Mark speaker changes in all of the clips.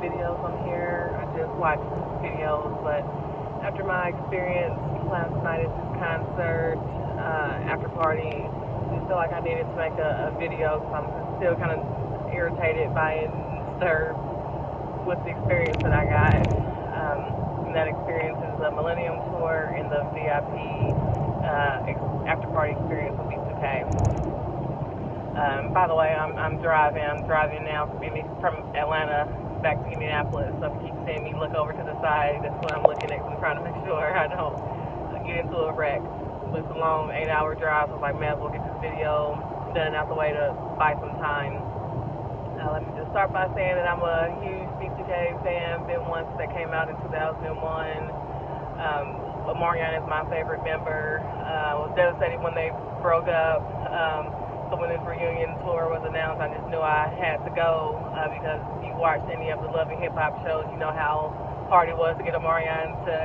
Speaker 1: videos on here. I just watch videos, but after my experience last night at this concert, after party, I just feel like I needed to make a video because I'm still kind of irritated by it and disturbed with the experience that I got. And that experience is the Millenium Tour and the VIP after party experience with B2K. By the way, I'm driving now from Atlanta back to Indianapolis, so if you keep seeing me look over to the side, that's what I'm looking at. I'm trying to make sure I don't get into a wreck. It's a long 8-hour drive, so I was like, may as well get this video done out the way to buy some time. Let me just start by saying that I'm a huge B2K fan, been one since they came out in 2001. Marianne is my favorite member. I was devastated when they broke up. So when this reunion tour was announced, I just knew I had to go because if you watched any of the Love and Hip Hop shows, you know how hard it was to get Marianne to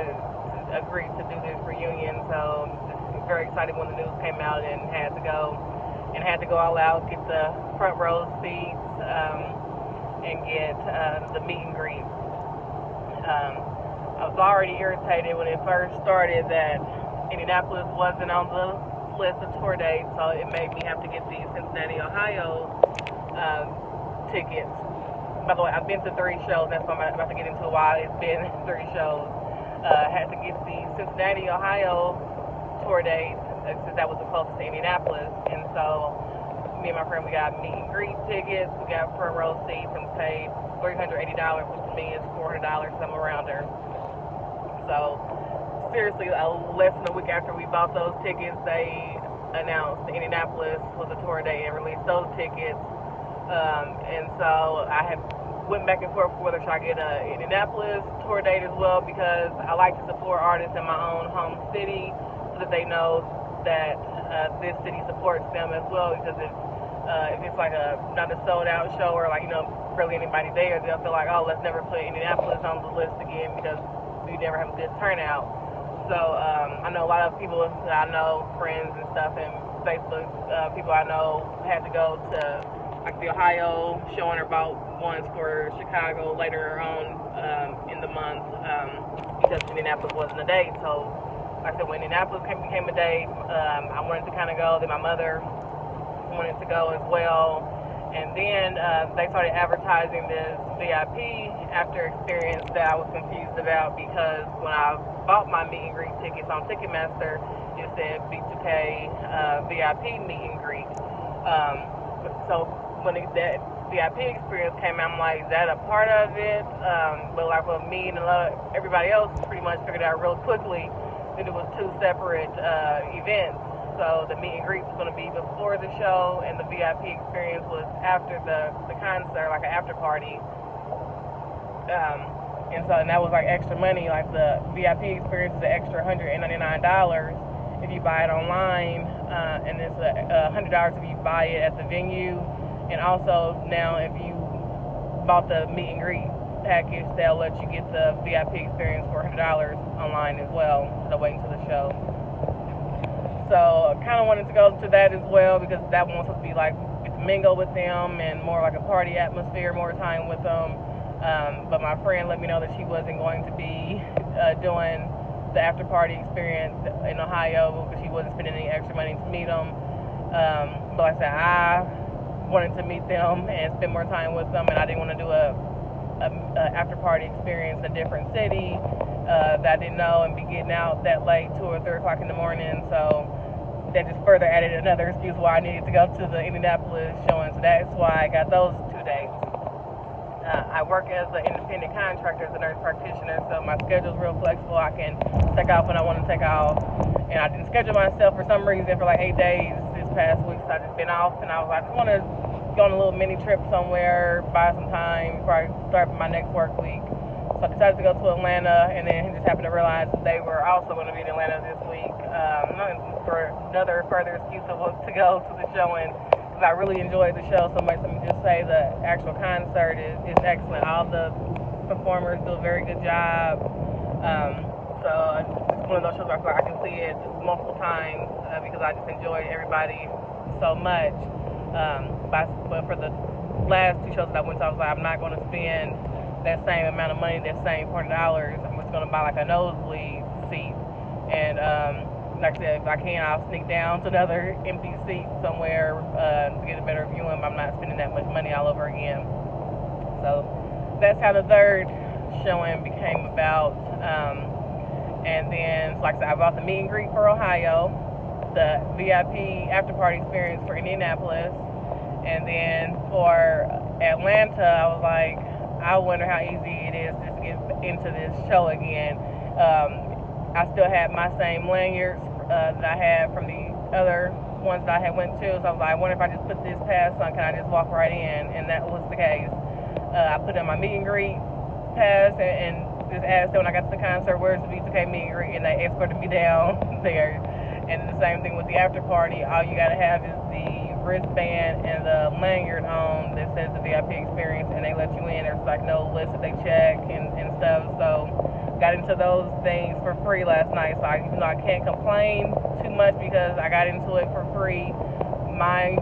Speaker 1: agree to do this reunion. So just very excited when the news came out and had to go all out, get the front row seats, and get the meet and greet. I was already irritated when it first started that Indianapolis wasn't on the list of tour dates, so it made me have to get the Cincinnati, Ohio tickets. By the way, I've been to 3 shows. That's what I'm about to get into why it's been 3 shows. Had to get the Cincinnati, Ohio tour date since that was the closest to Indianapolis, and so me and my friend, we got meet and greet tickets, we got front row seats, and paid $380, which to me is $400 somewhere around there. So seriously, less than a week after we bought those tickets, they announced that Indianapolis was a tour date and released those tickets. And so I had went back and forth whether should I get an Indianapolis tour date as well, because I like to support artists in my own home city so that they know that this city supports them as well, because if it's like not a sold out show or barely anybody there, they'll feel like, oh, let's never put Indianapolis on the list again because we never have a good turnout. So I know a lot of people that I know, friends and stuff, and Facebook people I know had to go to like the Ohio show and about once for Chicago later on in the month because Indianapolis wasn't a date. So like I said, when Indianapolis became a date, I wanted to kind of go. Then my mother wanted to go as well. And then they started advertising this VIP after experience that I was confused about, because when I bought my meet and greet tickets on Ticketmaster, it said B2K VIP meet and greet. So when that VIP experience came out, I'm like, is that a part of it? But like with me and everybody else pretty much figured out real quickly that it was 2 separate events. So the meet and greet was going to be before the show, and the VIP experience was after the concert, like an after party. And that was like extra money. Like the VIP experience is an extra $199 if you buy it online, and it's $100 if you buy it at the venue. And also now if you bought the meet and greet package, they'll let you get the VIP experience for $100 online as well instead of waiting to the show. So I kind of wanted to go to that as well, because that one was supposed to be like mingle with them and more like a party atmosphere, more time with them. But my friend let me know that she wasn't going to be doing the after party experience in Ohio because she wasn't spending any extra money to meet them. But like I said, I wanted to meet them and spend more time with them, and I didn't want to do a after party experience in a different city that I didn't know and be getting out that late, 2 or 3 o'clock in the morning. So that just further added another excuse why I needed to go to the Indianapolis showing. So that's why I got those 2 dates. I work as an independent contractor, as a nurse practitioner, so my schedule's real flexible. I can take off when I want to take off. And I didn't schedule myself for some reason for like 8 days this past week, so I just been off, and I was like, I just want to go on a little mini trip somewhere, buy some time before I start my next work week. So I decided to go to Atlanta, and then just happened to realize that they were also going to be in Atlanta this week. For another further excuse to go to the showing, because I really enjoyed the show so much. Let me just say the actual concert is excellent. All the performers do a very good job. So it's one of those shows where I feel like I can see it multiple times because I just enjoyed everybody so much. But for the last 2 shows that I went to, I was like, I'm not going to spend that same amount of money, that same $40, I'm just gonna buy like a nosebleed seat, and like I said, if I can, I'll sneak down to another empty seat somewhere to get a better viewing. But I'm not spending that much money all over again. So that's how the third showing became about. And then, like I said, I bought the meet and greet for Ohio, the VIP Afterparty experience for Indianapolis, and then for Atlanta, I was like, I wonder how easy it is just to get into this show again. I still had my same lanyards that I had from the other ones that I had went to, so I was like, I wonder if I just put this pass on, can I just walk right in? And that was the case. I put in my meet and greet pass and just asked them when I got to the concert, where's the B2K meet and greet, and they escorted me down there. And the same thing with the after party. All you gotta have is the wristband and the lanyard on that says the VIP experience, and they let you in. There's like no list that they check and stuff. So got into those things for free last night. So even though I can't complain too much because I got into it for free, my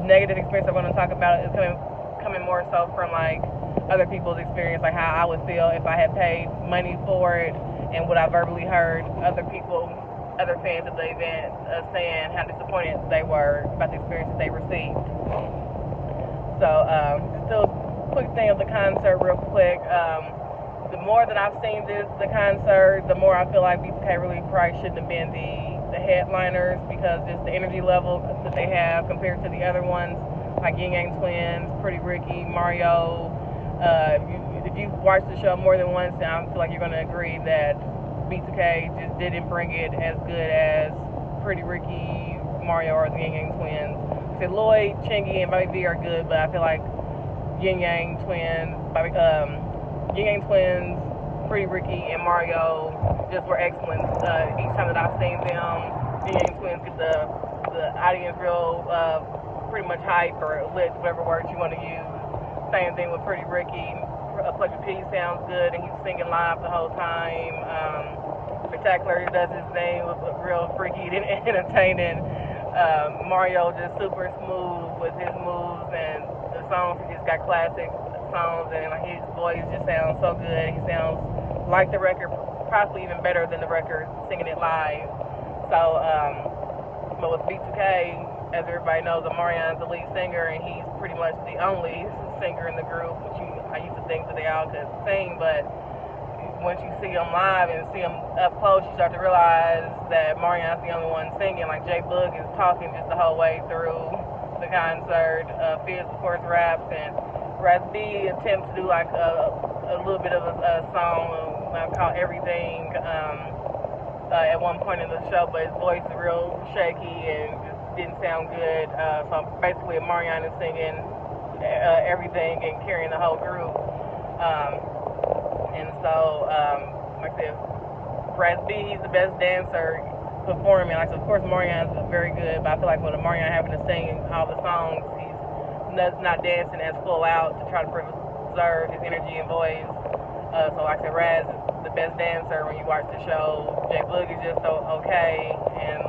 Speaker 1: negative experience I'm going to talk about is coming more so from like other people's experience, like how I would feel if I had paid money for it, and what I verbally heard other fans of the event saying how disappointed they were about the experience that they received. So still quick thing of the concert real quick. The more that I've seen the concert, the more I feel like B2K really probably shouldn't have been the headliners, because just the energy level that they have compared to the other ones, like Yin Yang Twins, Pretty Ricky, Mario. If you watched the show more than once, I feel like you're going to agree that B2K just didn't bring it as good as Pretty Ricky, Mario, or the Yin Yang Twins. So Lloyd, Chingy, and Bobby V are good, but I feel like Yin Yang Twins, Pretty Ricky, and Mario just were excellent. Each time that I've seen them, Yin Yang Twins get the audience real pretty much hype or lit, whatever words you want to use. Same thing with Pretty Ricky. Pleasure P sounds good, and he's singing live the whole time. Spectacular, he does his thing, was real freaky and entertaining. Mario just super smooth with his moves, and the songs, he just got classic songs, and like his voice just sounds so good. He sounds like the record, possibly even better than the record, singing it live. So, but with B2K, as everybody knows, Omarion's the lead singer, and he's pretty much the only singer in the group, which I used to think that they all could sing, but once you see them live and see them up close, you start to realize that Marion's the only one singing. Like J Boog is talking just the whole way through the concert. Fizz, of course, raps, and Raz B attempts to do like a little bit of a song called Everything at one point in the show, but his voice is real shaky and just didn't sound good. So basically, Marion is singing everything and carrying the whole group. And so, like I said, Raz B, he's the best dancer performing. Like, so of course, Marion's very good, but I feel like with Marion having to sing all the songs, he's not dancing as full out to try to preserve his energy and voice. So like I said, Raz is the best dancer when you watch the show. J Boog is just okay, and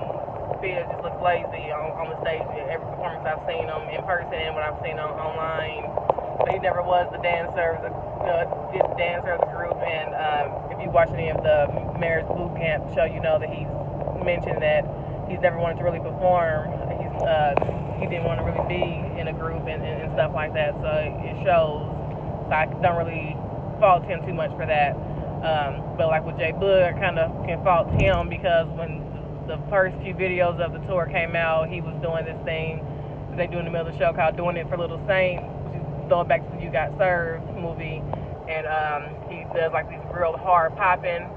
Speaker 1: Fizz just looks lazy on the stage. Every performance I've seen him in person and what I've seen online, but he never was the dancer, the dancer of the group. And if you watch any of the Mayor's Boot Camp show, you know that he's mentioned that he's never wanted to really perform. He didn't want to really be in a group and stuff like that, so it shows. So I don't really fault him too much for that. But like with J Boog, I kind of can fault him because when the first few videos of the tour came out, he was doing this thing that they do in the middle of the show called Doing It for Little Saint, which is throwing back to the You Got Served movie. And he does like these real hard popping,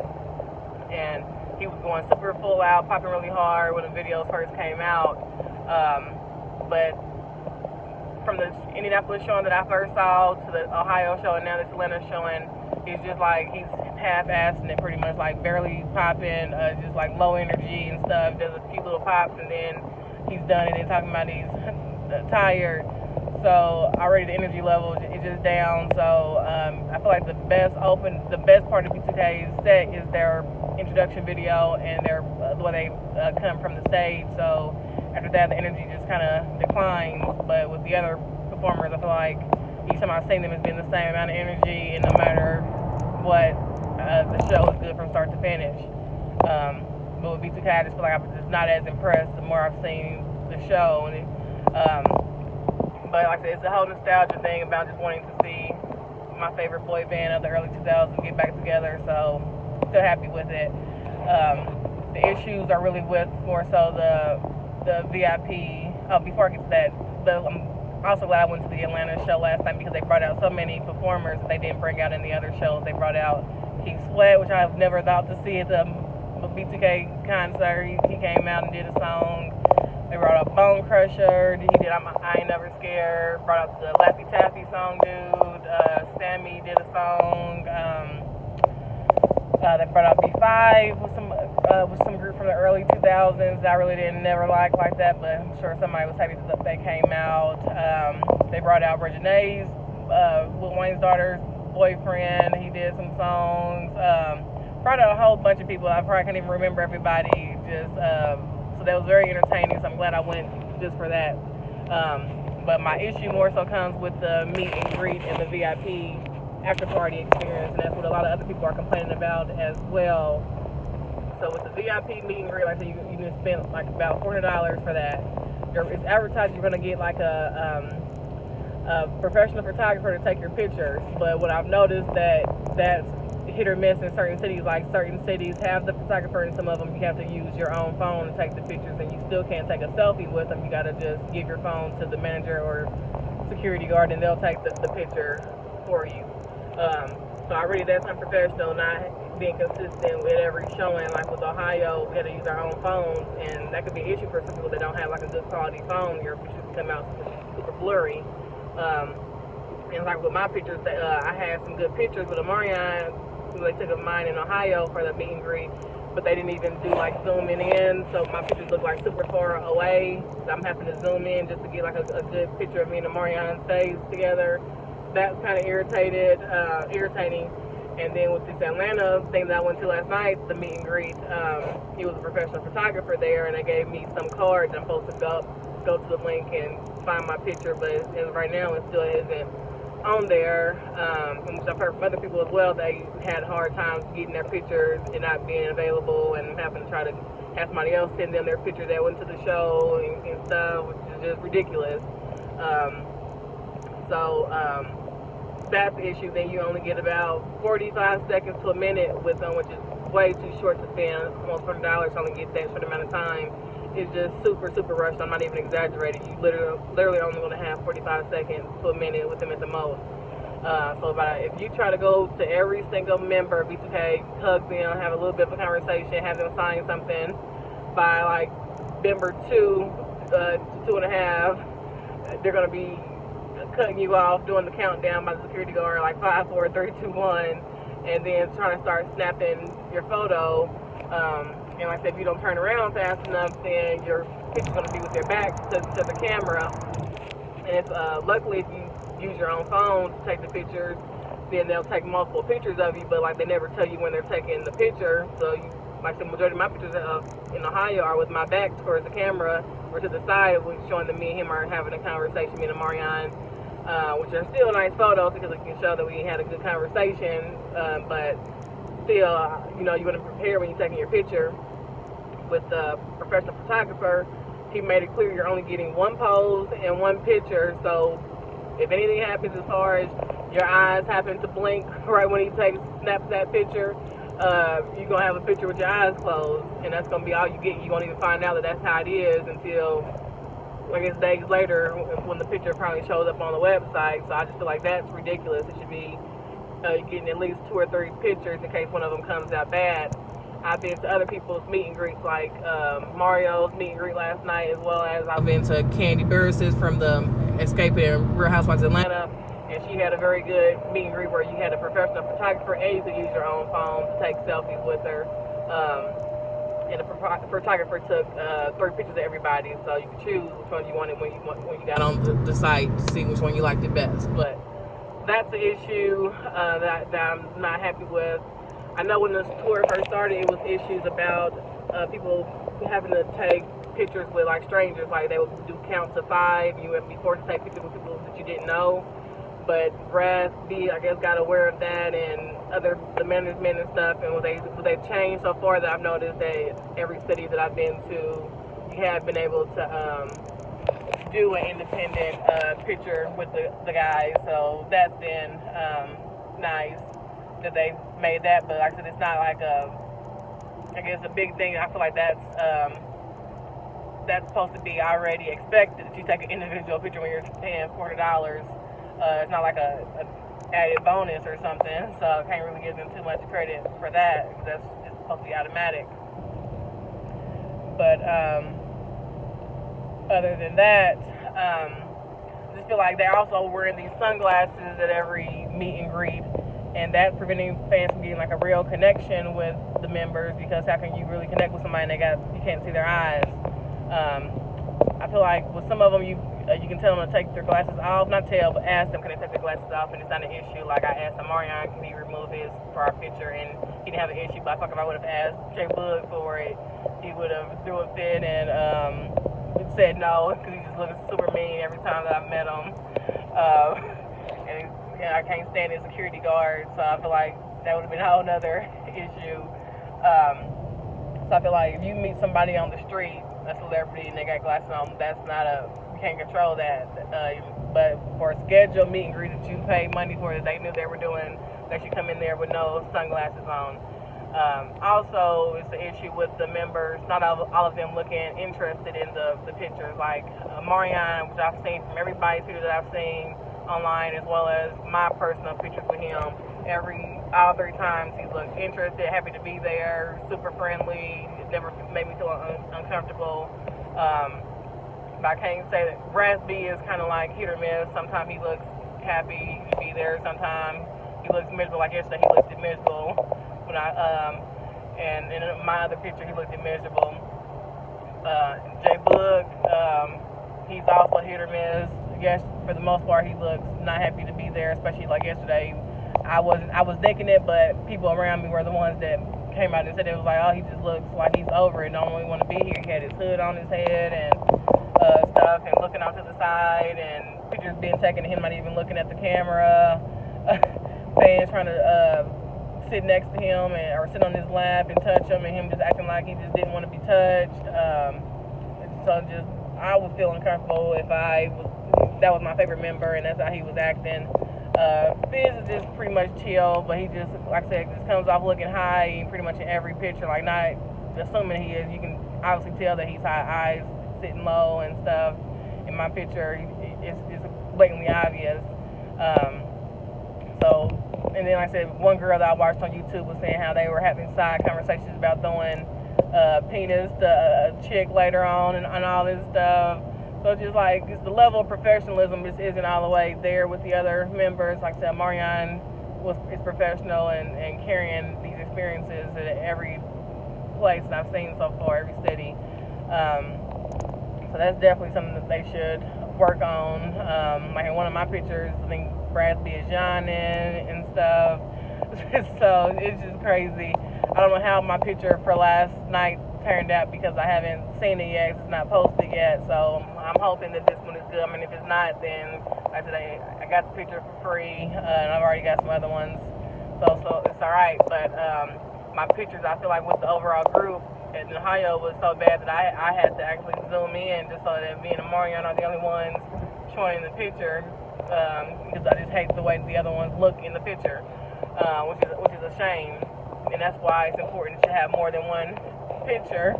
Speaker 1: and he was going super full out, popping really hard when the videos first came out. But from the Indianapolis showing that I first saw to the Ohio show and now this Atlanta showing, it's just like he's half-assing it pretty much, like barely popping, just like low energy and stuff, does a few little pops and then he's done, and then talking about he's tired. So already the energy level is just down. So I feel like the best part of B2K's set is their introduction video and the way they come from the stage. So after that, the energy just kind of declines. But with the other performers, I feel like each time I've seen them, it's been the same amount of energy, and no matter what, the show is good from start to finish. But with B2K, I just feel like I'm just not as impressed the more I've seen the show. And but like I said, it's a whole nostalgia thing about just wanting to see my favorite boy band of the early 2000s get back together. So still happy with it. The issues are really with more so the VIP. Oh, before I get to that, I'm also glad I went to the Atlanta show last night because they brought out so many performers that they didn't bring out in the other shows. They brought out Keith Sweat, which I've never thought to see at the B2K concert. He came out and did a song. They brought out Bone Crusher. He did I Ain't Never Scared. Brought out the Laffy Taffy song dude. Sammy did a song. They brought out B5 with some group from the early 2000s that I really didn't never like that, but I'm sure somebody was happy that they came out. They brought out Reginae's, Lil Wayne's daughter's boyfriend. He did some songs. Brought out a whole bunch of people. I probably can't even remember everybody. So that was very entertaining. So I'm glad I went just for that. But my issue more so comes with the meet and greet and the VIP after party experience, and that's what a lot of other people are complaining about as well. So with the VIP meet and greet, like I said, you can spend like about $400 for that. It's advertised you're going to get like a professional photographer to take your pictures, but what I've noticed that's hit or miss in certain cities. Like certain cities have the photographer, and some of them you have to use your own phone to take the pictures, and you still can't take a selfie with them. You got to just give your phone to the manager or security guard, and they'll take the picture for you. So that's unprofessional, not being consistent with every showing. Like with Ohio, we had to use our own phones, and that could be an issue for some people that don't have like a good quality phone. Your pictures can come out super blurry. And like with my pictures, I had some good pictures with Amarion, who they took of mine in Ohio for the meet and greet, but they didn't even do like zooming in, so my pictures look like super far away. I'm having to zoom in just to get like a good picture of me and Amarion's face together. That's kind of irritating. And then with this Atlanta thing that I went to last night, the meet and greet, he was a professional photographer there, and they gave me some cards. I'm supposed to go to the link and find my picture, but as of right now, it still isn't on there. Which I've heard from other people as well. They had hard times getting their pictures and not being available, and having to try to have somebody else send them their picture that went to the show and stuff, which is just ridiculous. That's the issue. Then you only get about 45 seconds to a minute with them, which is way too short to spend almost $100 to only get that short amount of time. It's just super, super rushed. I'm not even exaggerating. You literally only going to have 45 seconds to a minute with them at the most. If you try to go to every single member of B2K, hug them, have a little bit of a conversation, have them sign something, by like member 2 to 2.5, they're going to be cutting you off, doing the countdown by the security guard, like 5, 4, 3, 2, 1, and then trying to start snapping your photo. And like I said, if you don't turn around fast enough, then your picture's going to be with your back to the camera. And if luckily, if you use your own phone to take the pictures, then they'll take multiple pictures of you, but like they never tell you when they're taking the picture. So like the majority of my pictures in Ohio are with my back towards the camera or to the side, showing that me and him are having a conversation, me and Amarion. Which are still nice photos because it can show that we had a good conversation, but still, you want to prepare when you're taking your picture. With the professional photographer, he made it clear you're only getting one pose and one picture, so if anything happens as far as your eyes happen to blink right when he snaps that picture, you're going to have a picture with your eyes closed, and that's going to be all you get. You won't even find out that that's how it is until I guess days later when the picture probably shows up on the website. So I just feel like that's ridiculous. It should be getting at least 2 or 3 pictures in case one of them comes out bad. I've been to other people's meet and greets, like Mario's meet and greet last night, as well as I've been to Candy Burris's from the Escape in Real Housewives of Atlanta, and she had a very good meet and greet where you had a professional photographer and you could use your own phone to take selfies with her. And the photographer took 3 pictures of everybody, so you could choose which one you wanted when you got on the site to see which one you liked the best. But that's the issue that I'm not happy with. I know when this tour first started, it was issues about people having to take pictures with like strangers, like they would do counts of 5. You would be forced to take pictures with people that you didn't know. but Brass B, I guess, got aware of that, and the management and stuff, and they've changed so far that I've noticed that every city that I've been to, you have been able to do an independent picture with the guys. So that's been nice that they made that. But like I said, it's not like I guess a big thing. I feel like that's supposed to be already expected that you take an individual picture when you're paying $400. It's not like a added bonus or something, so I can't really give them too much credit for that because that's just supposed to be automatic. But other than that, I just feel like they're also wearing these sunglasses at every meet and greet, and that's preventing fans from getting like a real connection with the members, because how can you really connect with somebody and you can't see their eyes? I feel like with some of them, you can tell them to take their glasses off, not tell, but ask them, can they take their glasses off, and it's not an issue. Like I asked Marion, can he remove his for our picture, and he didn't have an issue, but I thought if I would have asked Jay Boog for it, he would have threw a fit and said no, because he just looked super mean every time that I met him. And I can't stand his security guard, so I feel like that would have been a whole nother issue. So I feel like if you meet somebody on the street, a celebrity, and they got glasses on, that's not you can't control that. But for a scheduled meet and greet that you pay money for, that they knew they were doing, they should come in there with no sunglasses on. Also, it's the issue with the members, not all of them looking interested in the pictures. Like Marion, which I've seen from everybody's pictures that I've seen online, as well as my personal pictures with him, all 3 times he looked interested, happy to be there, super friendly. It never made me feel uncomfortable. But I can't say that Brass B is kind of like hit or miss. Sometimes he looks happy to be there. Sometimes he looks miserable. Like yesterday, he looked miserable. When and in my other picture, he looked miserable. Jay Boog, he's also hit or miss. Yes, for the most part, he looks not happy to be there. Especially like yesterday, I was thinking it, but people around me were the ones that came out and said it was like, oh, he just looks like he's over it, don't really want to be here. He had his hood on his head and stuff, and looking off to the side, and pictures being taken of him not even looking at the camera. Fans trying to sit next to him or sit on his lap and touch him, and him just acting like he just didn't want to be touched. So I would feel uncomfortable if that was my favorite member and that's how he was acting. Fizz is just pretty much chill, but he just, like I said, just comes off looking high pretty much in every picture. Like, not assuming he is, you can obviously tell that he's high, eyes sitting low and stuff. In my picture, it's just blatantly obvious. And then, like I said, one girl that I watched on YouTube was saying how they were having side conversations about throwing penis to a chick later on and all this stuff. So just like, it's the level of professionalism just isn't all the way there with the other members. Like I said, Marion is professional and carrying these experiences at every place that I've seen so far, every city. So that's definitely something that they should work on. Like in one of my pictures, I think Brad B is yawning and stuff. So it's just crazy. I don't know how my picture for last night turned out because I haven't seen it yet. It's not posted yet, so I'm hoping that this one is good. I mean, if it's not, then like I said, I got the picture for free, and I've already got some other ones, so it's all right. But my pictures, I feel like with the overall group in Ohio was so bad that I had to actually zoom in just so that me and Marion are the only ones showing the picture, because I just hate the way the other ones look in the picture, which is a shame. And that's why it's important to have more than one picture,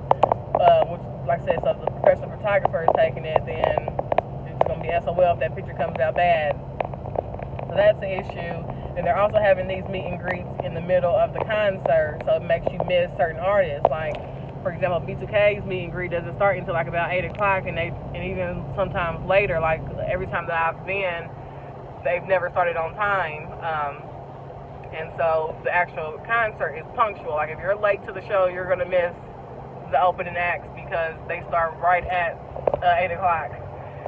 Speaker 1: which, like I said, so if the professional photographer is taking it, then it's going to be SOL if that picture comes out bad. So that's an issue. And they're also having these meet and greets in the middle of the concert, so it makes you miss certain artists. Like, for example, B2K's meet and greet doesn't start until like about 8 o'clock, and even sometimes later. Like every time that I've been, they've never started on time. And so the actual concert is punctual. Like if you're late to the show, you're going to miss the opening acts because they start right at 8 o'clock.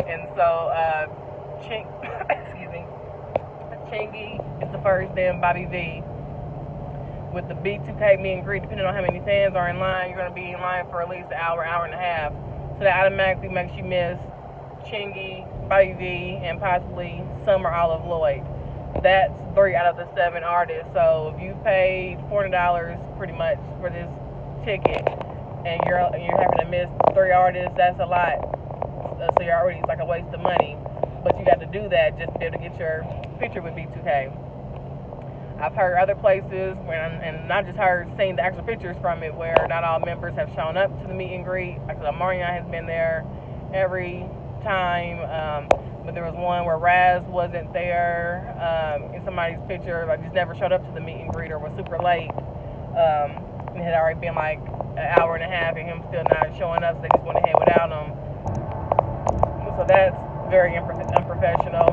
Speaker 1: And so Chingy is the first, then Bobby V. With the B2K meet and greet, depending on how many fans are in line, you're going to be in line for at least an hour, hour and a half. So that automatically makes you miss Chingy, Bobby V, and possibly Summer Olive Lloyd. That's 3 out of the 7 artists. So if you paid $400 pretty much for this ticket, and you're having to miss 3 artists, that's a lot. So you're already, it's like a waste of money. But you got to do that just to be able to get your picture with B2K. I've heard other places, and not just heard, seen the actual pictures from it, where not all members have shown up to the meet and greet. Like Marion has been there every time, but there was one where Raz wasn't there in somebody's picture, like just never showed up to the meet and greet or was super late. It had already been like an hour and a half and him still not showing up, so they just went ahead without him. So that's very unprofessional.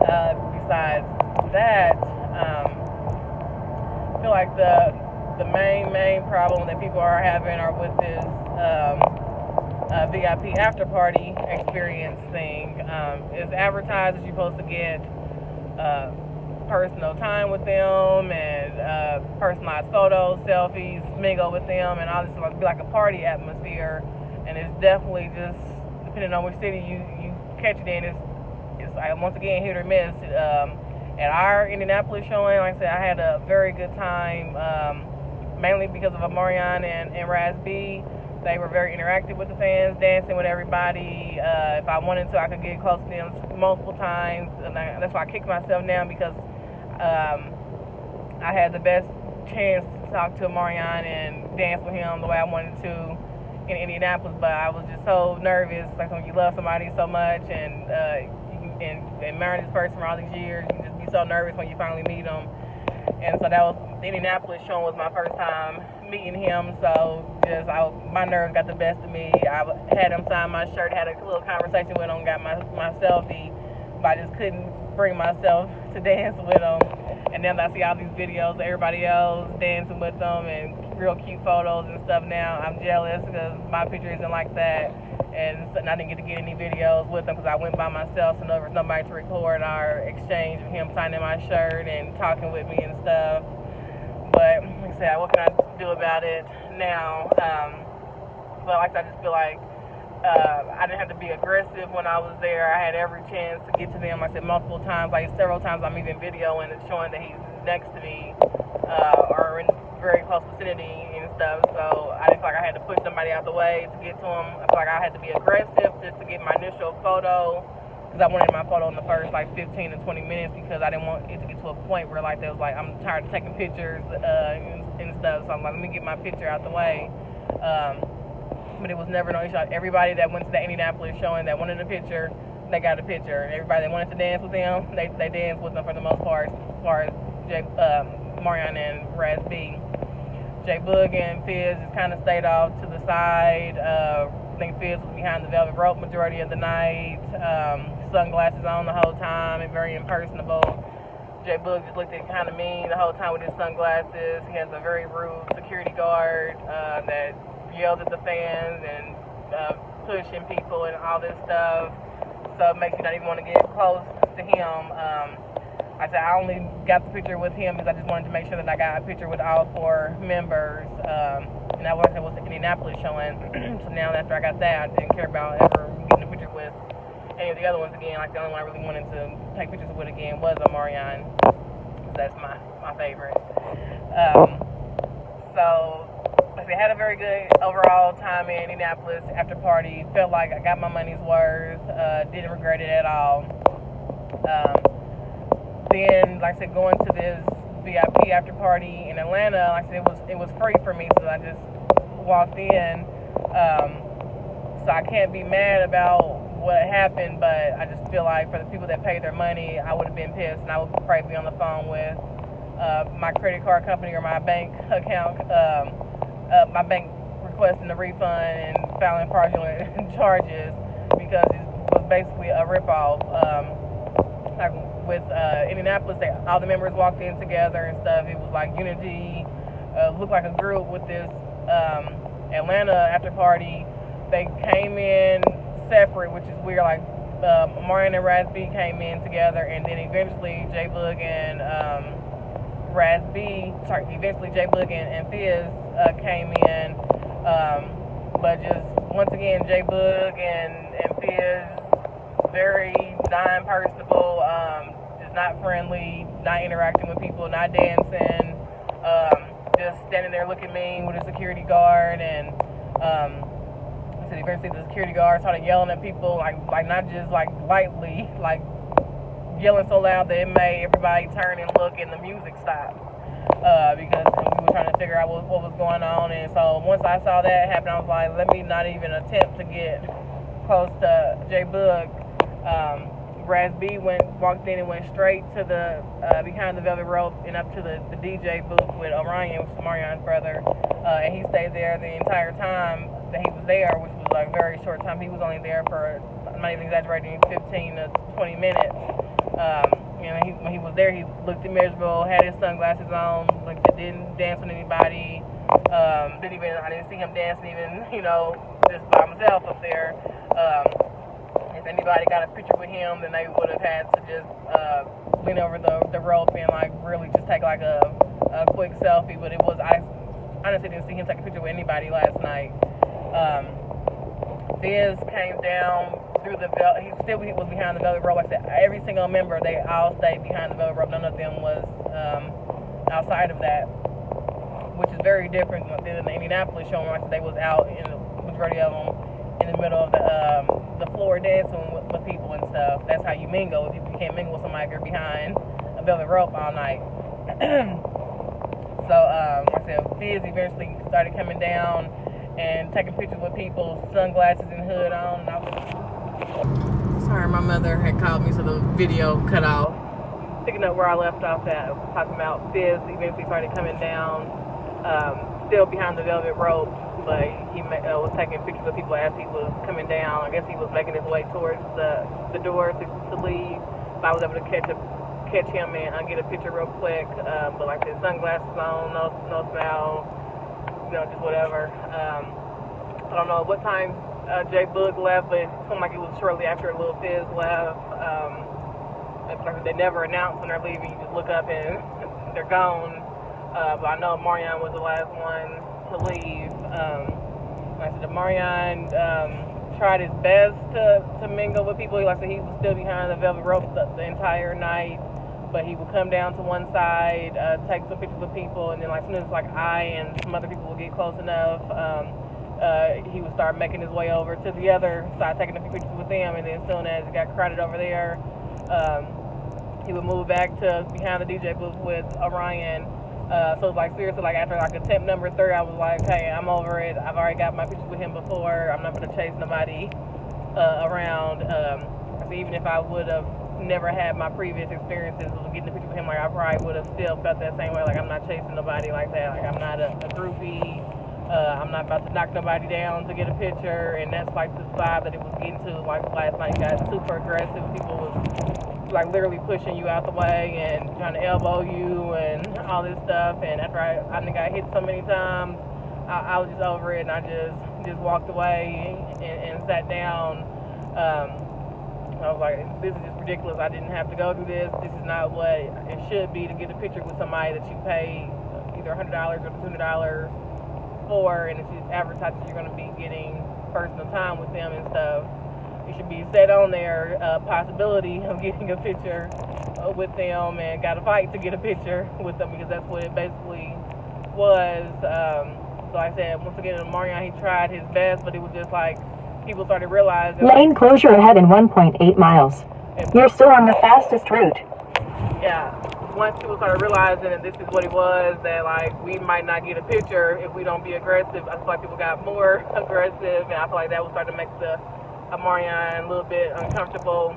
Speaker 1: Besides that, I feel like the main problem that people are having are with this VIP after party experience thing. It's advertised that you're supposed to get personal time with them and personalized photos, selfies, mingle with them, and all this stuff. Be like a party atmosphere. And it's definitely just, depending on which city you catch it in, it's like, once again, hit or miss. At our Indianapolis showing, like I said, I had a very good time, mainly because of Amarion and Raz B. They were very interactive with the fans, dancing with everybody. If I wanted to, I could get close to them multiple times. And that's why I kicked myself down, because I had the best chance to talk to Amarion and dance with him the way I wanted to in Indianapolis, but I was just so nervous. Like when you love somebody so much and marry this person for all these years, you just be so nervous when you finally meet them. And so that was, the Indianapolis showing was my first time meeting him, so just my nerves got the best of me. I had him sign my shirt, had a little conversation with him, got my selfie, but I just couldn't bring myself to dance with him. And then I see all these videos of everybody else dancing with them and real cute photos and stuff now. I'm jealous because my picture isn't like that. And I didn't get to get any videos with him because I went by myself, so there was nobody to record our exchange of him signing my shirt and talking with me and stuff. But like I said, what can I do about it now? But like I just feel like I didn't have to be aggressive when I was there. I had every chance to get to them. Like I said, multiple times, like several times I'm even videoing and showing that he's next to me or in very close vicinity and stuff. So I didn't feel like I had to push somebody out the way to get to him. I feel like I had to be aggressive just to get my initial photo, because I wanted my photo in the first like 15 to 20 minutes, because I didn't want it to get to a point where like they was like, I'm tired of taking pictures and stuff. So I'm like, let me get my picture out the way. But it was never no issue. Everybody that went to the Indianapolis showing that wanted a picture, they got a picture. And everybody that wanted to dance with them, they danced with them for the most part, as far as Marion and Raz B. J Boog and Fizz just kind of stayed off to the side. I think Fizz was behind the velvet rope majority of the night. Sunglasses on the whole time and very impersonable. J Boog just looked kind of mean the whole time with his sunglasses. He has a very rude security guard that yells at the fans and pushing people and all this stuff. So it makes you not even want to get close to him. I said I only got the picture with him because I just wanted to make sure that I got a picture with all 4 members. And that was the Indianapolis showing. So now after I got that, I didn't care about ever getting a picture with any of the other ones again. Like the only one I really wanted to take pictures with again was Amarion. That's my favorite. So I had a very good overall time in Indianapolis after party. Felt like I got my money's worth. Didn't regret it at all. Then, like I said, going to this VIP after party in Atlanta, like I said, it was free for me, so I just walked in. So I can't be mad about what happened, but I just feel like for the people that paid their money, I would have been pissed, and I would probably be on the phone with my credit card company or my bank account, my bank requesting a refund and filing fraudulent charges, because it was basically a ripoff. Like with Indianapolis, all the members walked in together and stuff. It was like unity, looked like a group. With this Atlanta after party, they came in separate, which is weird. Like Marion and Raz B came in together, and then eventually J Boog and J Boog and Fizz came in. But just once again, J Boog and Fizz very non-personable, just not friendly, not interacting with people, not dancing, just standing there looking mean with a security guard. And so eventually the security guard started yelling at people, like not just like lightly, like yelling so loud that it made everybody turn and look, and the music stopped, because we were trying to figure out what was going on. And so once I saw that happen, I was like, let me not even attempt to get close to J Boog. Raz B walked in and went straight to the behind the velvet rope and up to the DJ booth with Orion, which is Marion's brother, and he stayed there the entire time that he was there, which was like a very short time. He was only there for, I'm not even exaggerating, 15 to 20 minutes. When he was there, he looked miserable, had his sunglasses on, like didn't dance with anybody. I didn't see him dancing even, just by himself up there. If anybody got a picture with him, then they would have had to just lean over the rope and like really just take like a quick selfie. But I honestly didn't see him take a picture with anybody last night. Biz came down through the velvet. He was behind the velvet rope. Like I said, every single member, they all stayed behind the velvet rope. None of them was outside of that, which is very different than the Indianapolis show. Like I said, they was out in the majority of them in the middle of the floor dancing with people and stuff. That's how you mingle. You can't mingle with somebody if you're behind a velvet rope all night. So like I said, Biz eventually started coming down and taking pictures with people, sunglasses and hood on. Sorry, my mother had called me, so the video cut off. Picking up where I left off at, I was talking about Biz eventually started coming down, still behind the velvet rope, but he was taking pictures of people as he was coming down. I guess he was making his way towards the door to leave, but I was able to catch him and get a picture real quick. But like I said, sunglasses on, no smile, just whatever. I don't know what time J Boog left, but it seemed like it was shortly after Lil Fizz left. Like they never announced when they're leaving. You just look up and they're gone. But I know Marion was the last one to leave. Like I said, Marion tried his best to mingle with people. Like I said, he was still behind the velvet rope the entire night. But he would come down to one side, take some pictures with people, and then like as soon as like I and some other people would get close enough, he would start making his way over to the other side, taking a few pictures with them. And then as soon as it got crowded over there, he would move back to behind the DJ booth with Orion. So like seriously, like after like attempt number 3, I was like, hey, I'm over it. I've already got my pictures with him before. I'm not gonna chase nobody around. So even if I would have never had my previous experiences with getting a picture with him, like I probably would have still felt that same way. Like I'm not chasing nobody like that. Like I'm not a groupie. I'm not about to knock nobody down to get a picture. And that's like the vibe that it was getting to. Like last night, got super aggressive. People was like literally pushing you out the way and trying to elbow you and all this stuff. And after I think I hit so many times, I was just over it, and I just walked away and sat down. I was like, this is just ridiculous. I didn't have to go through this. This is not what it should be to get a picture with somebody that you pay either $100 or $200 for, and it's just advertised that you're going to be getting personal time with them and stuff. You should be set on there, possibility of getting a picture with them, and got to fight to get a picture with them, because that's what it basically was. So like I said, once again, Marion, he tried his best, but it was just like, people started realizing...
Speaker 2: Lane closure ahead in 1.8 miles. You're still on the fastest route.
Speaker 1: Yeah. Once people started realizing that this is what it was, that like we might not get a picture if we don't be aggressive, I feel like people got more aggressive, and I feel like that would start to make the Marion a little bit uncomfortable.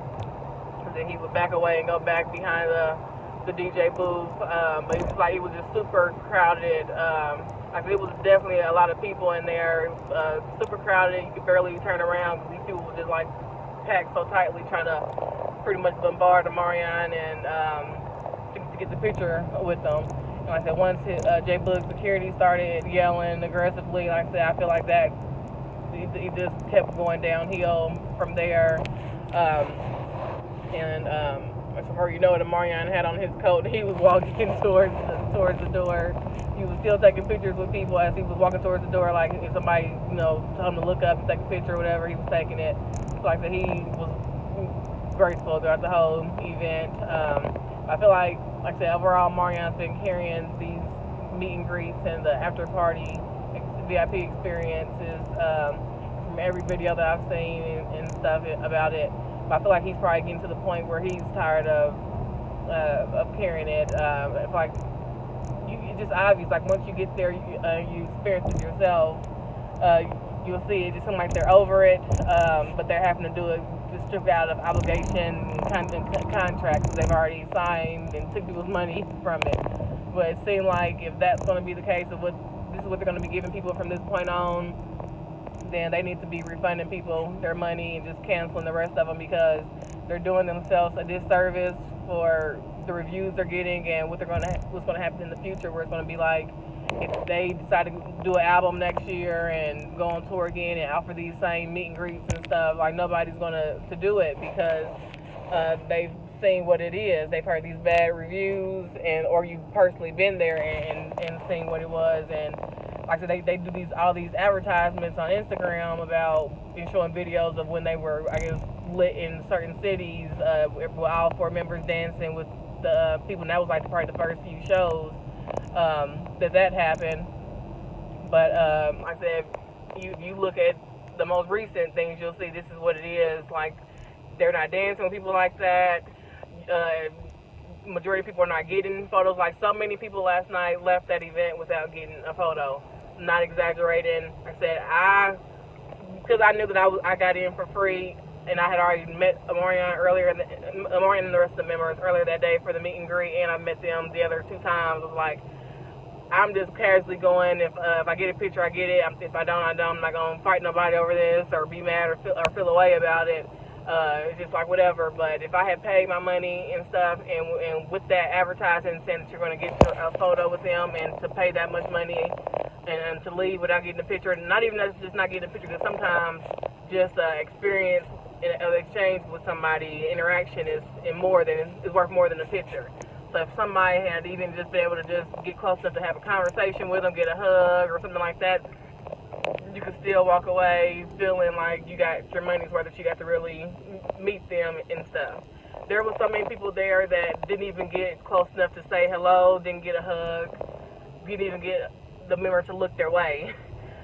Speaker 1: And then he would back away and go back behind the DJ booth. But it was like, it was just super crowded. Like it was definitely a lot of people in there, super crowded. You could barely turn around because these people were just like packed so tightly, trying to pretty much bombard the Marion and to get the picture with them. And like I said, once J Boog security started yelling aggressively, like I said, I feel like that he just kept going downhill from there. Before you know it, the Marion had on his coat. He was walking towards the door. He was still taking pictures with people as he was walking towards the door. Like if somebody, told him to look up and take a picture or whatever, he was taking it. So like I said, he was graceful throughout the whole event. I feel like I said, overall, Marion's been carrying these meet and greets and the after party VIP experiences from every video that I've seen and stuff about it. But I feel like he's probably getting to the point where he's tired of carrying it. It's like it's just obvious. Like once you get there, you experience it yourself. You'll see it just seems like they're over it, but they're having to do it just stripped out of obligation contracts they've already signed and took people's money from it. But it seemed like if that's going to be the case, of this is what they're going to be giving people from this point on, then they need to be refunding people their money and just canceling the rest of them, because they're doing themselves a disservice for the reviews they're getting and what's going to happen in the future, where it's going to be like if they decide to do an album next year and go on tour again and offer these same meet and greets and stuff, like nobody's going to do it, because they've seen what it is. They've heard these bad reviews, or you've personally been there and seen what it was. And like I said, they do all these advertisements on Instagram about and showing videos of when they were, I guess, lit in certain cities with all 4 members dancing with the people, and that was like probably the first few shows that happened. But like I said, you look at the most recent things, you'll see this is what it is. Like, they're not dancing with people like that. Majority of people are not getting photos. Like, so many people last night left that event without getting a photo. Not exaggerating. Like I said, because I knew that I got in for free, and I had already met Amorian Amorian and the rest of the members earlier that day for the meet and greet, and I met them the other 2 times. I was like, I'm just casually going. If I get a picture, I get it. If I don't, I don't. I'm not gonna fight nobody over this or be mad or feel away about it. It's just like whatever. But if I had paid my money and stuff, and with that advertising saying that you're going to get a photo with them, and to pay that much money and to leave without getting a picture, not even just not getting a picture, because sometimes just experience an exchange with somebody, interaction is worth more than a picture. So if somebody had even just been able to just get close enough to have a conversation with them, get a hug or something like that, you could still walk away feeling like you got your money's worth, that you got to really meet them and stuff. There was so many people there that didn't even get close enough to say hello, didn't get a hug, didn't even get the member to look their way.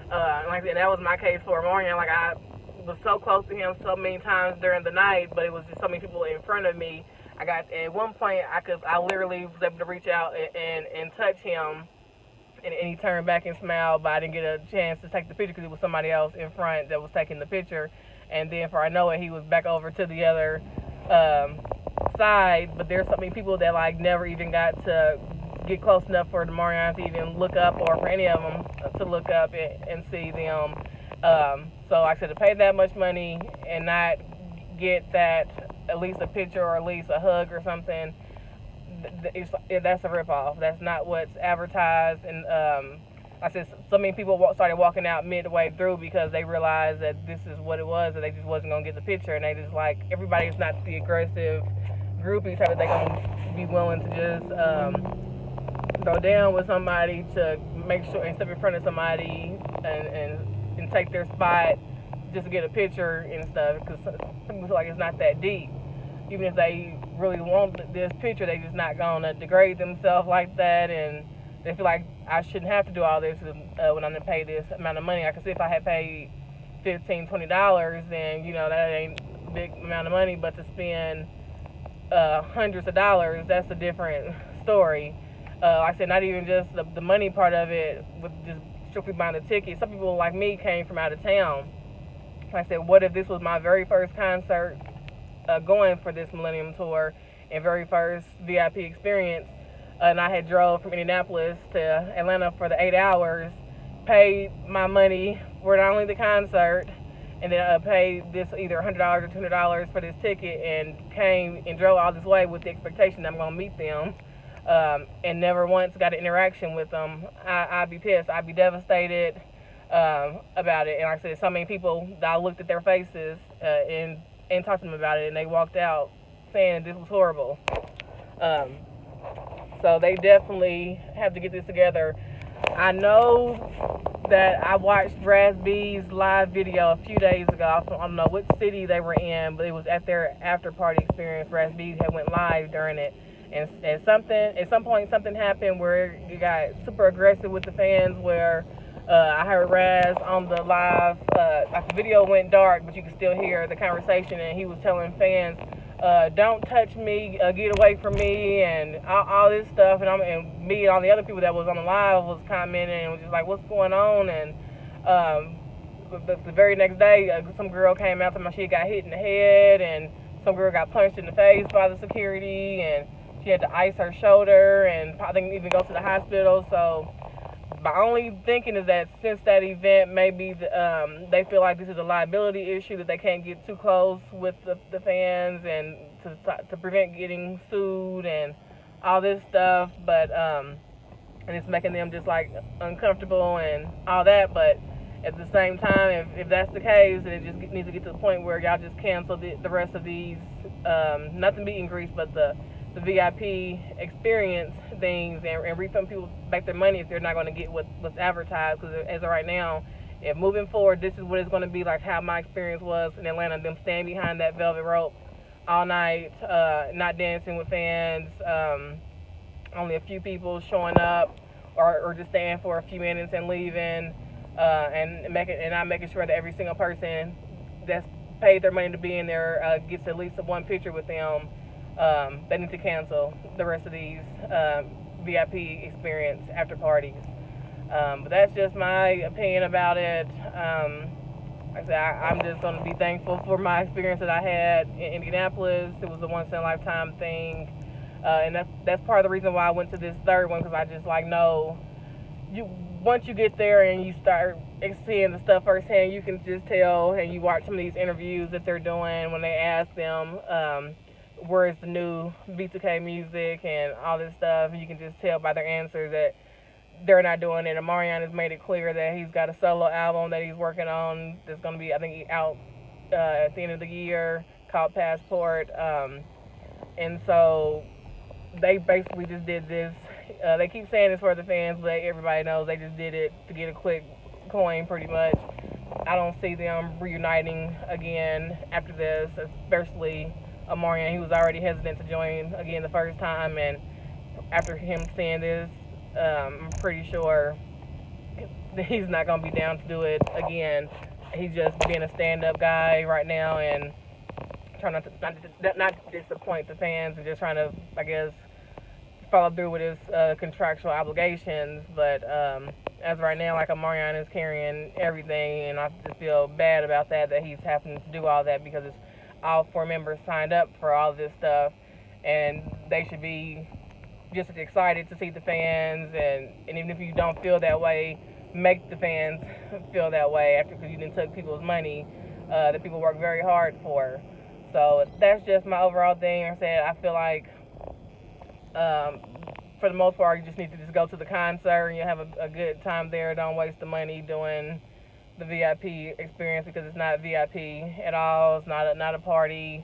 Speaker 1: Like, and that was my case for Marion. Like, I was so close to him so many times during the night, but it was just so many people in front of me. At one point, I literally was able to reach out and touch him, and he turned back and smiled, but I didn't get a chance to take the picture because it was somebody else in front that was taking the picture. And then, for I know it, he was back over to the other side. But there's so many people that like never even got to get close enough for the Marion to even look up, or for any of them to look up and see them. So like I said, to pay that much money and not get that, at least a picture or at least a hug or something, that's a ripoff. That's not what's advertised. And I said, so many people started walking out midway through because they realized that this is what it was, and they just wasn't gonna get the picture. And they just like, everybody's not the aggressive groupie type that they gonna be willing to just go down with somebody to make sure and step in front of somebody and take their spot just to get a picture and stuff, because people feel like it's not that deep. Even if they really want this picture, they just not gonna degrade themselves like that, and they feel like I shouldn't have to do all this when I'm gonna pay this amount of money. I can see if I had paid $15, $20, then that ain't a big amount of money, but to spend hundreds of dollars, that's a different story. Like I said, not even just the money part of it, with just strictly buying the ticket. Some people like me came from out of town. Like I said, what if this was my very first concert going for this Millenium Tour and very first VIP experience, and I had drove from Indianapolis to Atlanta for the 8 hours, paid my money for not only the concert, and then paid this either $100 or $200 for this ticket, and came and drove all this way with the expectation that I'm going to meet them, and never once got an interaction with them. I'd be pissed. I'd be devastated about it. And like I said, so many people that I looked at their faces and talked to them about it, and they walked out saying this was horrible. So they definitely have to get this together. I know that I watched Raz B's live video a few days ago. I don't know what city they were in, but it was at their after party experience. Raz B had went live during it, and at some point something happened where you got super aggressive with the fans. Where I heard Raz on the live, like the video went dark, but you could still hear the conversation, and he was telling fans, "Don't touch me, get away from me," and all this stuff. And me and all the other people that was on the live was commenting and was just like, "What's going on?" And the very next day, some girl came out to me. She got hit in the head, and some girl got punched in the face by the security, and she had to ice her shoulder, and I think even go to the hospital. So my only thinking is that since that event, maybe they feel like this is a liability issue, that they can't get too close with the fans and to prevent getting sued and all this stuff. But and it's making them just like uncomfortable and all that. But at the same time, if that's the case, then it just needs to get to the point where y'all just cancel the rest of these, not the meet and greets, but the VIP experience things, and refund people back their money if they're not going to get what's advertised. Because as of right now, if moving forward, this is what it's going to be like, how my experience was in Atlanta, them standing behind that velvet rope all night, not dancing with fans, only a few people showing up or just staying for a few minutes and leaving, and not making sure that every single person that's paid their money to be in there gets at least one picture with them. They need to cancel the rest of these VIP experience after parties. But that's just my opinion about it. Like I said, I'm just going to be thankful for my experience that I had in Indianapolis. It was a once-in-a-lifetime thing. And that's part of the reason why I went to this third one, because I just know once you get there and you start seeing the stuff firsthand, you can just tell, and you watch some of these interviews that they're doing when they ask them, where's the new B2K music and all this stuff, and you can just tell by their answers that they're not doing it. And Marion has made it clear that he's got a solo album that he's working on that's going to be, I think, out at the end of the year, called Passport. And so they basically just did this. They keep saying it's for the fans, but everybody knows they just did it to get a quick coin, pretty much. I don't see them reuniting again after this, especially Omarion. He was already hesitant to join again the first time, and after him seeing this, I'm pretty sure he's not going to be down to do it again. He's just being a stand-up guy right now and trying not to disappoint the fans, and just trying to, I guess, follow through with his contractual obligations. But as of right now, like, Omarion is carrying everything, and I just feel bad about that he's having to do all that, because it's all 4 members signed up for all this stuff, and they should be just as excited to see the fans, and even if you don't feel that way, make the fans feel that way, because you didn't took people's money that people work very hard for. So that's just my overall thing. Like I said, I feel like for the most part, you just need to just go to the concert and you have a good time there. Don't waste the money doing the VIP experience, because it's not VIP at all. It's not a party.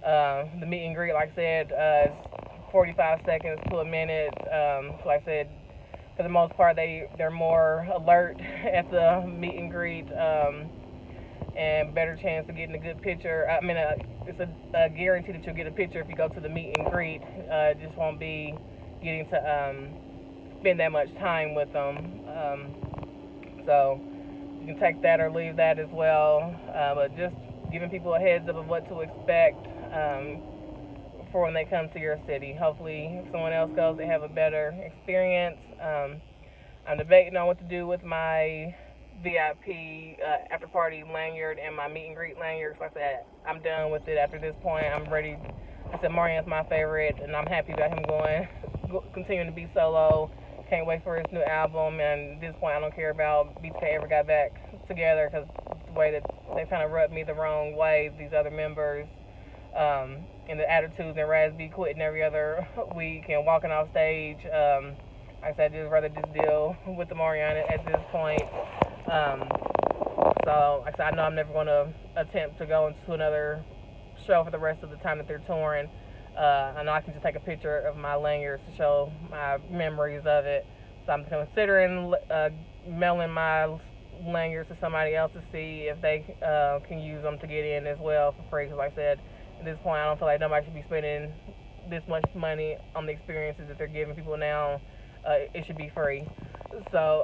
Speaker 1: The meet and greet, like I said, is 45 seconds to a minute. Like I said, for the most part, they're more alert at the meet and greet, and better chance of getting a good picture. I mean, it's a guarantee that you'll get a picture if you go to the meet and greet. Just won't be getting to spend that much time with them. So you can take that or leave that as well. But just giving people a heads up of what to expect for when they come to your city. Hopefully, if someone else goes, they have a better experience. I'm debating on what to do with my VIP after party lanyard and my meet and greet lanyard. Like I said, I'm done with it after this point. I'm ready. I said Marion's my favorite, and I'm happy about him continuing to be solo. Can't wait for his new album, and at this point I don't care about B2K ever got back together, because the way that they kind of rubbed me the wrong way, these other members, and the attitudes, and Raz B quitting every other week and walking off stage. Like I said, I'd just rather just deal with the Marion at this point. So like I said, I know I'm never going to attempt to go into another show for the rest of the time that they're touring. I know I can just take a picture of my lanyards to show my memories of it. So I'm considering mailing my lanyards to somebody else to see if they can use them to get in as well for free. Because like I said, at this point, I don't feel like nobody should be spending this much money on the experiences that they're giving people now. It should be free. So,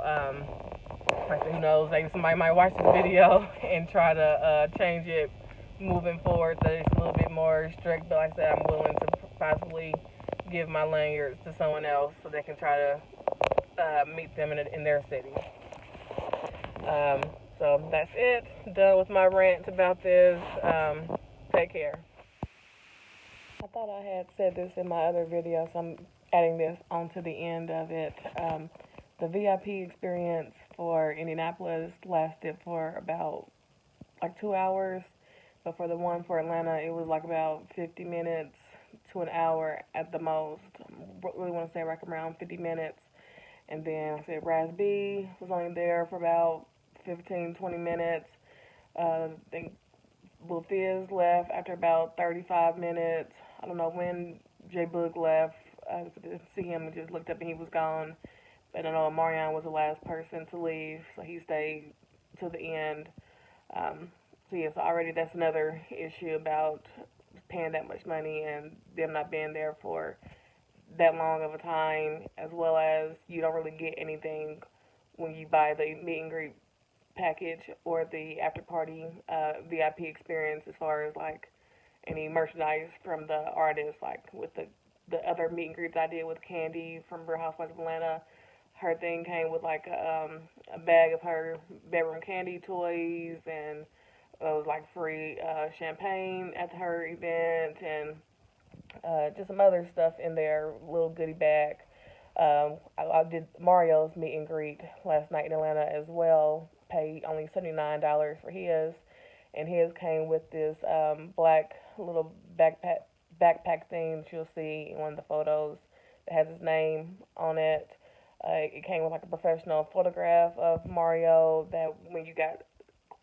Speaker 1: like I said, who knows? Maybe somebody might watch this video and try to change it moving forward so it's a little bit more strict. But like I said, I'm willing to possibly give my lanyards to someone else so they can try to meet them in their city. So that's it. Done with my rant about this. Take care. I thought I had said this in my other video, so I'm adding this onto the end of it. The VIP experience for Indianapolis lasted for about like 2 hours, but for the one for Atlanta, it was like about 50 minutes to an hour at the most. I really want to say like around 50 minutes. And then I said Raz B was only there for about 15, 20 minutes. I think Lil Fizz left after about 35 minutes. I don't know when J Boog left. I didn't see him and just looked up and he was gone. But I know Marion was the last person to leave, so he stayed to the end. So yeah, so already that's another issue about paying that much money and them not being there for that long of a time, as well as you don't really get anything when you buy the meet and greet package or the after party VIP experience, as far as like any merchandise from the artist, like with the other meet and greets I did with Candy from Real Housewives of Atlanta. Her thing came with like a bag of her bedroom candy toys, and it was like free champagne at her event, and just some other stuff in there, little goodie bag. I did Mario's meet and greet last night in Atlanta as well. Paid only $79 for his, and his came with this black little backpack thing that you'll see in one of the photos that has his name on it. It came with like a professional photograph of Mario that when you got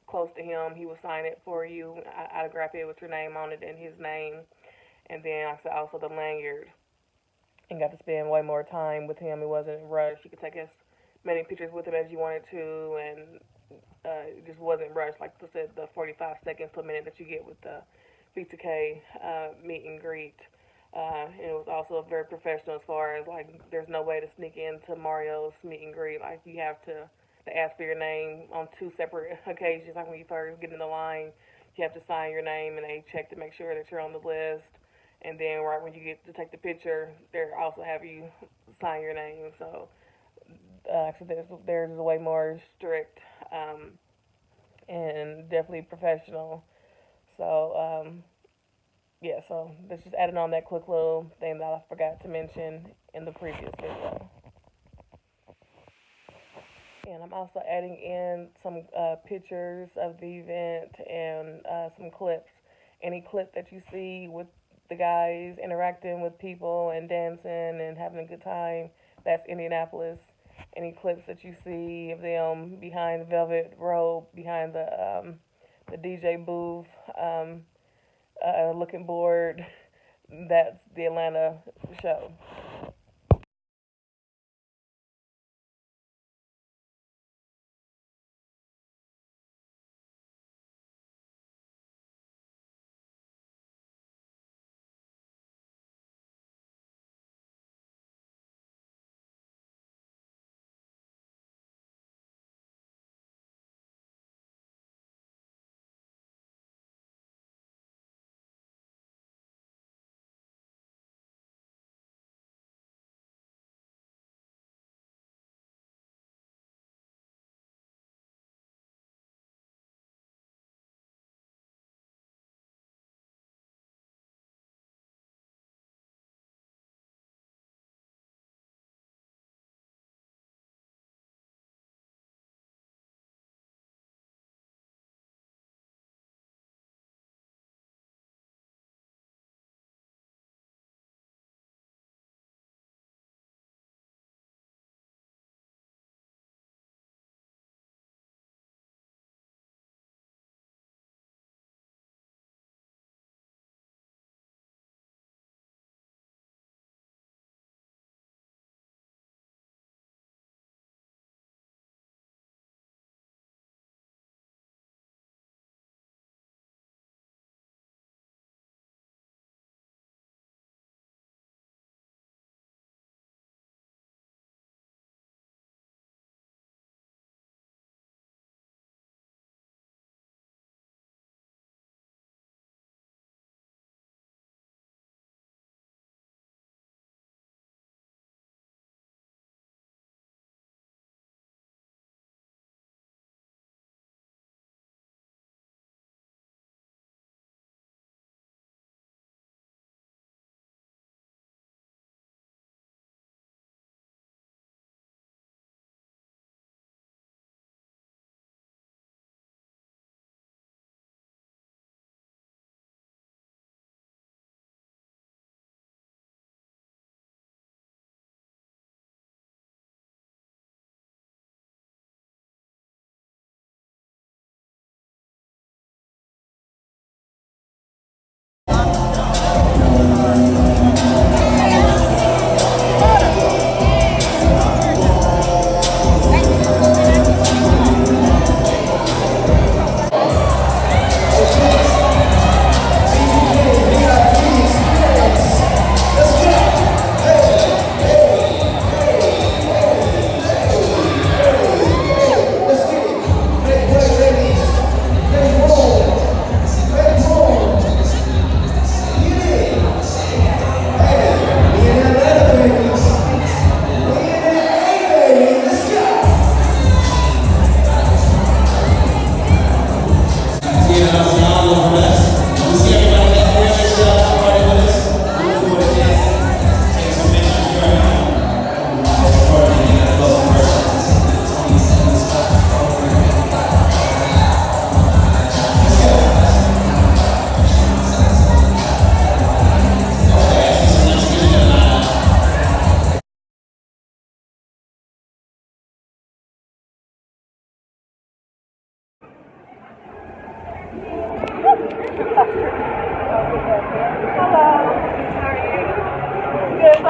Speaker 1: close to him, he would sign it for you, autograph it with your name on it and his name. And then also the lanyard, and got to spend way more time with him. It wasn't rushed. You could take as many pictures with him as you wanted to, and it just wasn't rushed. Like I said, the 45 seconds to a minute that you get with the B2K meet and greet. And it was also very professional as far as like there's no way to sneak into Mario's meet and greet. Like you have to ask for your name on 2 separate occasions. Like when you first get in the line, you have to sign your name and they check to make sure that you're on the list. And then right when you get to take the picture, they also have you sign your name. So there's way more strict and definitely professional. So yeah, so that's just adding on that quick little thing that I forgot to mention in the previous video. And I'm also adding in some pictures of the event and some clips. Any clip that you see with the guys interacting with people and dancing and having a good time, that's Indianapolis. Any clips that you see of them behind the velvet robe, behind the DJ booth, looking bored, that's the Atlanta show.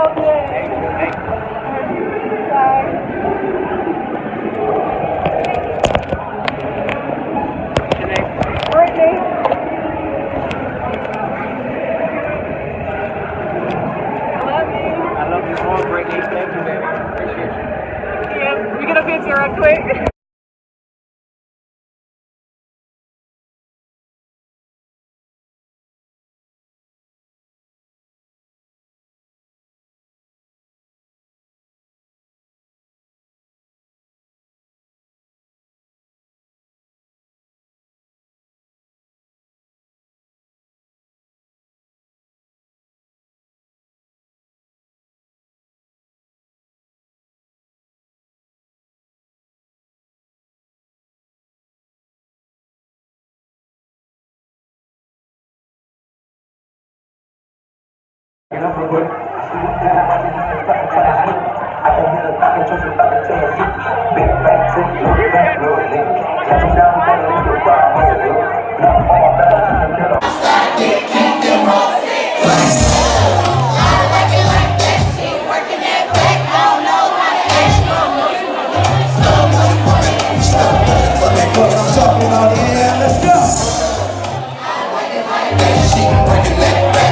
Speaker 1: so good.
Speaker 3: Thank you.
Speaker 1: Sorry.
Speaker 3: What's your name?
Speaker 1: Brittany.
Speaker 3: I love you more, Brittany. Thank you, baby. Appreciate you.
Speaker 1: Yeah, we get a picture real quick.
Speaker 4: Get up real quick. I can hear the knocking, just about to tell you. Big back, take you back, little nigga. Catch you down, but leave your crowd, nigga. Not fall back, get up. I'm talking about, yeah, let's go. She working that back.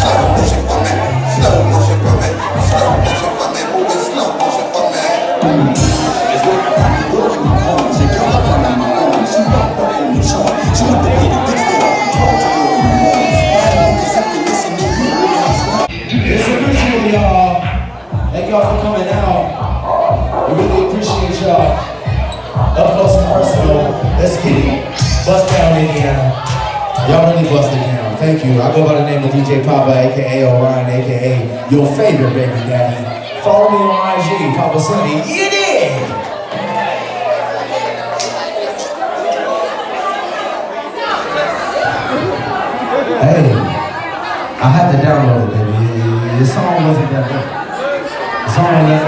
Speaker 4: Slow motion for me, slow motion for me, slow motion for me, moving slow motion for me. It's what I got to do in my own. She girl up on my own. She don't put it in the chart. She want to be the bitch that I control. She do it in my own. Bad niggas have to listen to you. It's a ritual, y'all. Thank y'all for coming out. We really appreciate y'all. Up close and personal. Let's get it. Bust down, Indiana. Y'all really busted down. Thank you. I go by the name of DJ Papa, aka Orion, aka your favorite baby daddy. Follow me on IG, Papa Sunny. You did! Hey, I had to download it, baby. This song wasn't that good. The song wasn't that.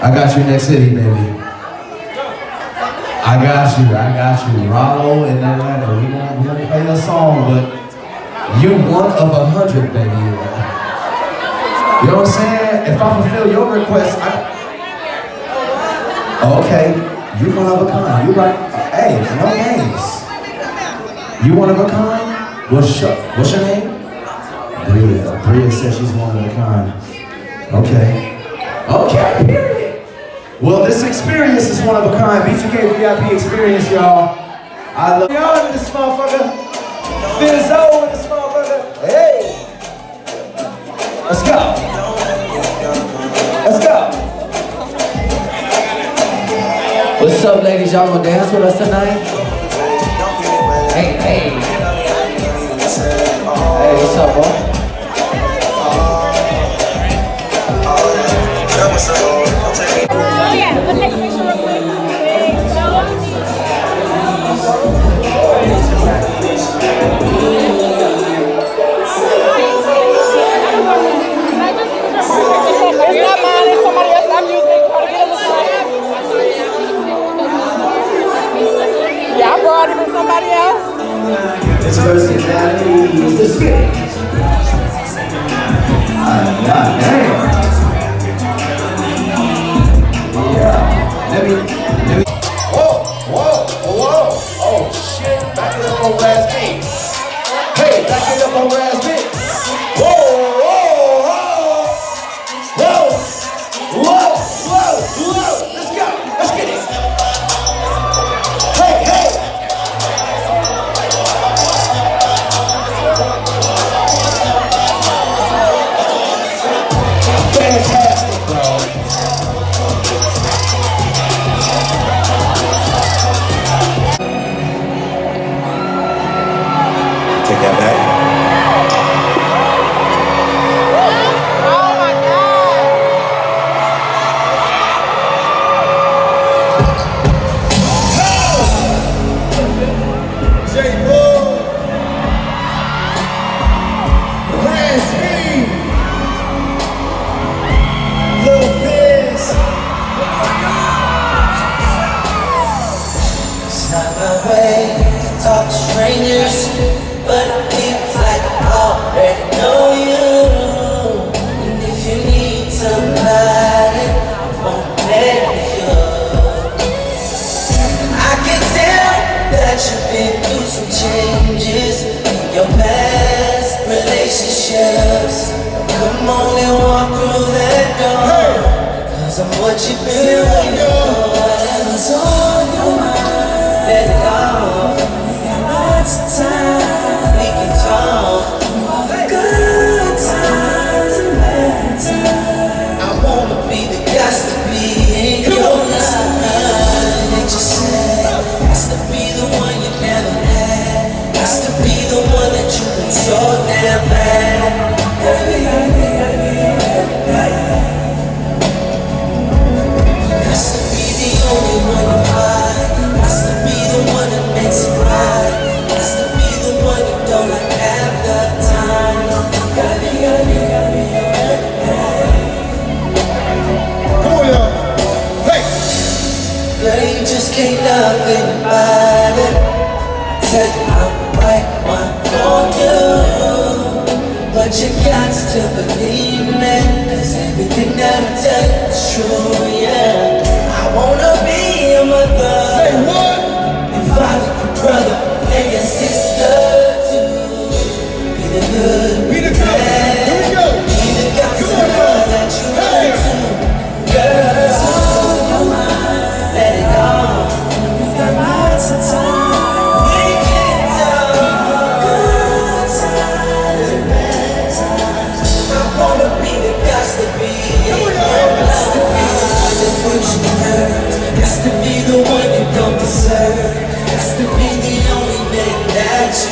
Speaker 4: I got you next city, baby. I got you. Rollo in Atlanta. We gonna play your song, but you're one of 100, baby. You know what I'm saying? If I fulfill your request, okay, you're one of a kind. You're right. Hey, no games. You one of a kind? What's your name? Bria. Bria says she's one of a kind. Okay, period. Well, this experience is one of a kind. B2K VIP experience, y'all. I love y'all in this motherfucker. Fizzo in this motherfucker. Hey. Let's go. Let's go. What's up, ladies? Y'all gonna dance with us tonight? Hey. Hey, what's up, bro?
Speaker 5: Let's take a picture real quick.
Speaker 1: It's not mine, it's somebody else I'm using. Yeah, I brought it from somebody else.
Speaker 4: It's personality is the spirit. God damn. Yeah. Let me. Whoa. Oh shit. Back it up on last beat. Hey, back it up on last beat. Whoa. Let's go. Let's get it. Hey. Fantastic, bro. Take that back.
Speaker 5: your past relationships. Come on and walk through that door. Cause I'm what you've been waiting for. Whatever's on your mind, let it go. We got lots of time, we can talk. Good times and bad times. I wanna be the guys to be in your life. That you said has to be the one you never had. Has to be the one that you've been so damn bad. Has to be the only one you find. Has to be the one that makes it right. Has to be the one you don't like have the time. Gotta be your everything.
Speaker 6: Come on, y'all. Hey!
Speaker 5: Girl, you just can't love anybody. Tell you I'm the right one for you. But you got to believe me, cause everything that I tell you is true, yeah. I wanna be your mother.
Speaker 6: Say what?
Speaker 5: Your father, your brother, and your sister too. Be the good,
Speaker 6: Be the good. Here we go.
Speaker 5: be the counselor that you
Speaker 6: Hey.
Speaker 5: want to. Girl, it's on your mind, let it go. We got lots of time, we can talk. Good times and bad times. I wanna be the guys to be. Has to be the one that puts you first. Has to be the one you don't deserve. Has to be the only man that you